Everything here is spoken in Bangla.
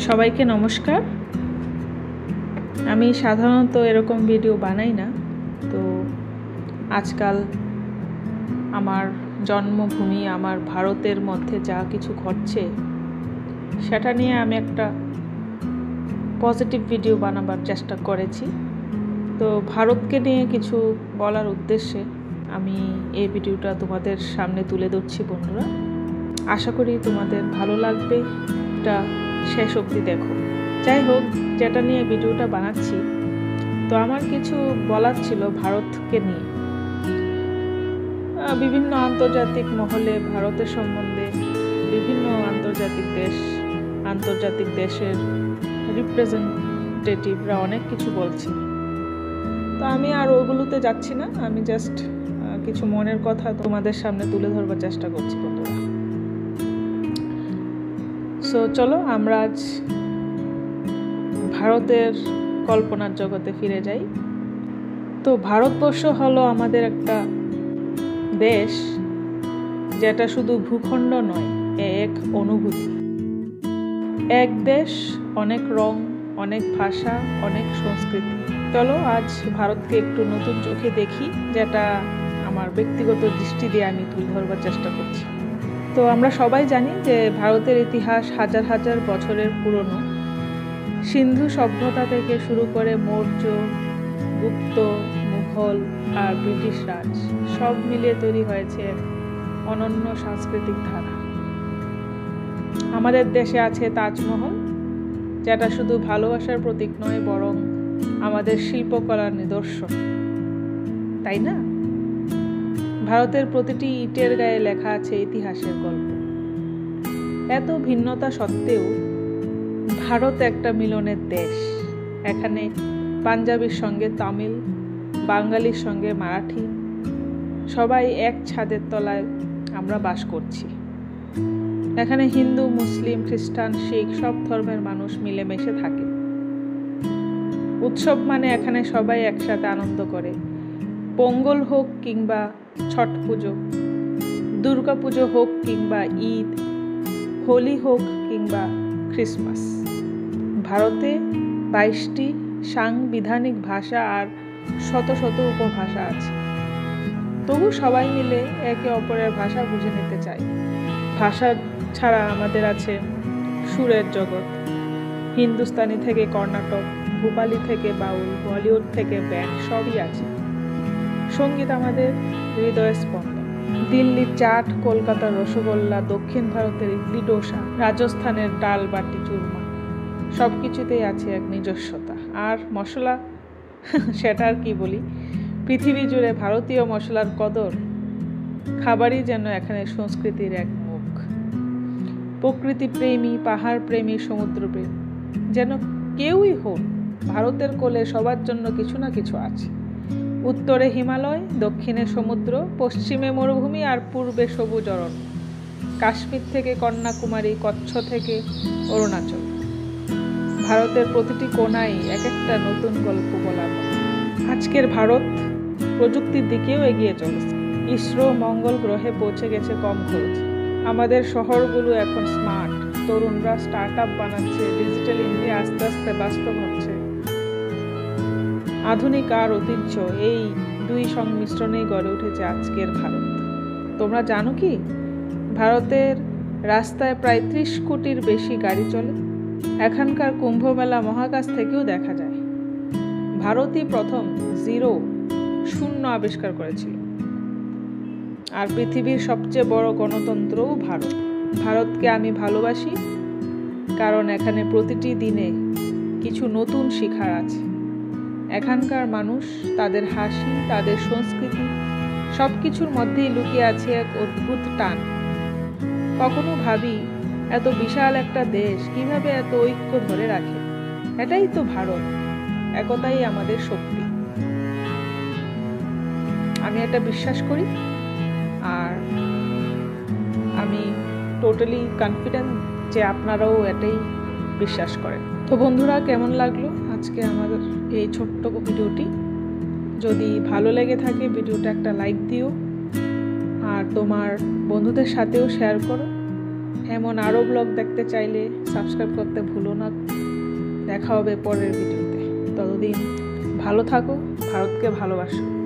সবাইকে নমস্কার। আমি সাধারণত এরকম ভিডিও বানাই না, তো আজকাল আমার জন্মভূমি, আমার ভারতের মধ্যে যা কিছু ঘটছে সেটা নিয়ে আমি একটা পজিটিভ ভিডিও বানাবার চেষ্টা করেছি। তো ভারতকে নিয়ে কিছু বলার উদ্দেশ্যে আমি এই ভিডিওটা তোমাদের সামনে তুলে ধরছি। বন্ধুরা, আশা করি তোমাদের ভালো লাগবে, এটা শেষ অবধি দেখো। যাই হোক, যেটা নিয়ে ভিডিওটা বানাচ্ছি, তো আমার কিছু বলার ছিল ভারতকে নিয়ে। বিভিন্ন আন্তর্জাতিক মহলে ভারতের সম্বন্ধে বিভিন্ন আন্তর্জাতিক দেশের রিপ্রেজেন্টেটিভরা অনেক কিছু বলছে। তো আমি আর ওগুলোতে যাচ্ছি না, আমি জাস্ট কিছু মনের কথা তোমাদের সামনে তুলে ধরবার চেষ্টা করছি বন্ধুরা। সো চলো আমরা আজ ভারতের কল্পনার জগতে ফিরে যাই। তো ভারতবর্ষ হলো আমাদের একটা দেশ, যেটা শুধু ভূখণ্ড নয়, এক অনুভূতি। এক দেশ, অনেক রং, অনেক ভাষা, অনেক সংস্কৃতি। চলো আজ ভারতকে একটু নতুন চোখে দেখি, যেটা আমার ব্যক্তিগত দৃষ্টি দিয়ে আমি তুলে ধরবার চেষ্টা করছি। তো আমরা সবাই জানি যে ভারতের ইতিহাস হাজার হাজার বছরের পুরনো। সিন্ধু সভ্যতা থেকে শুরু করে মৌর্য, গুপ্ত, মুঘল আর ব্রিটিশ রাজ সব মিলিয়ে তৈরি হয়েছে অনন্য সাংস্কৃতিক ধারা। আমাদের দেশে আছে তাজমহল, যেটা শুধু ভালোবাসার প্রতীক নয়, বরং আমাদের শিল্পকলার নিদর্শন, তাই না? ভারতের প্রতিটি ইটের গায়ে লেখা আছে ইতিহাসের গল্প। এত ভিন্নতা সত্ত্বেও ভারত একটা মিলনের দেশ। এখানে পাঞ্জাবির সঙ্গে তামিল, বাঙালির সঙ্গে মারাঠি, সবাই এক ছাদের তলায় আমরা বাস করছি। এখানে হিন্দু, মুসলিম, খ্রিস্টান, শিখ সব ধর্মের মানুষ মিলেমিশে থাকে। উৎসব মানে এখানে সবাই একসাথে আনন্দ করে। পোঙ্গল হোক কিংবা ছট পুজো, দুর্গা পুজো হোক কিংবা ঈদ, হোলি হোক কিংবা ক্রিসমাস। ভারতে 22টি সাংবিধানিক ভাষা আর শত শত উপভাষা আছে। তবু সবাই মিলে একে অপরের ভাষা বুঝে নিতে চায়। ভাষা ছাড়া আমাদের আছে সুরের জগৎ। হিন্দুস্তানি থেকে কর্ণাটক, ভূপালি থেকে বাউল, বলিউড থেকে ব্যান্ড, সবই আছে। সঙ্গীত আমাদের হৃদয়ের স্পন্দন। দিল্লির চাট, কলকাতার রসগোল্লা, দক্ষিণ ভারতের ইডলি ডোসা, রাজস্থানের ডাল বাটি চুরমা, সব কিছুতেই আছে এক নিজস্বতা। আর মশলা, সেটা আর কি বলি। পৃথিবী জুড়ে ভারতীয় মশলার কদর। খাবারই যেন এখানে সংস্কৃতির এক মুখ। প্রকৃতি প্রেমী, পাহাড় প্রেমী, সমুদ্র প্রেমী, যেন কেউই হোক, ভারতের কোলে সবার জন্য কিছু না কিছু আছে। উত্তরে হিমালয়, দক্ষিণে সমুদ্র, পশ্চিমে মরুভূমি আর পূর্বে সবুজ অরণ্য। কাশ্মীর থেকে কন্যাকুমারী, কচ্ছ থেকে অরুণাচল। ভারতের প্রতিটি কোণায় এক একটা নতুন গল্প বলার মতো। আজকের ভারত প্রযুক্তির দিকেও এগিয়ে চলেছে। ইসরো মঙ্গল গ্রহে পৌঁছে গেছে কম খরচে। আমাদের শহরগুলো এখন স্মার্ট। তরুণরা স্টার্টআপ বানাচ্ছে, ডিজিটাল ইন্ডিয়া আস্তে আস্তে বাস্তব হচ্ছে। আধুনিক আর ঐতিহ্য, এই দুই সংমিশ্রণেই গড়ে উঠেছে আজকের ভারত। তোমরা জানো কি, ভারতের রাস্তায় প্রায় 30 কোটির বেশি গাড়ি চলে। এখানকার কুম্ভ মেলা মহাকাশ থেকেও দেখা যায়। ভারতই প্রথম শূন্য আবিষ্কার করেছিল। আর পৃথিবীর সবচেয়ে বড় গণতন্ত্রও ভারত। ভারতকে আমি ভালোবাসি, কারণ এখানে প্রতিটি দিনে কিছু নতুন শেখার আছে। এখানকার মানুষ, তাদের হাসি, তাদের সংস্কৃতি, সব কিছুর মধ্যেই লুকিয়ে আছে এক অদ্ভুত টান। কখনো ভাবি, এত বিশাল একটা দেশ কিভাবে এত ঐক্য ধরে রাখে। এটাই তো ভারত, একতাই আমাদের শক্তি। আমি এটা বিশ্বাস করি, আর আমি টোটালি কনফিডেন্ট যে আপনারাও এটাই বিশ্বাস করেন। তো বন্ধুরা, কেমন লাগলো আজকে আমাদের এই ছোট্ট ভিডিওটি? যদি ভালো লেগে থাকে ভিডিওটা একটা লাইক দিও, আর তোমার বন্ধুদের সাথেও শেয়ার করো। এমন আরও ব্লগ দেখতে চাইলে সাবস্ক্রাইব করতে ভুলো না। দেখা হবে পরের ভিডিওতে। ততদিন ভালো থাকো, ভারতকে ভালোবাসো।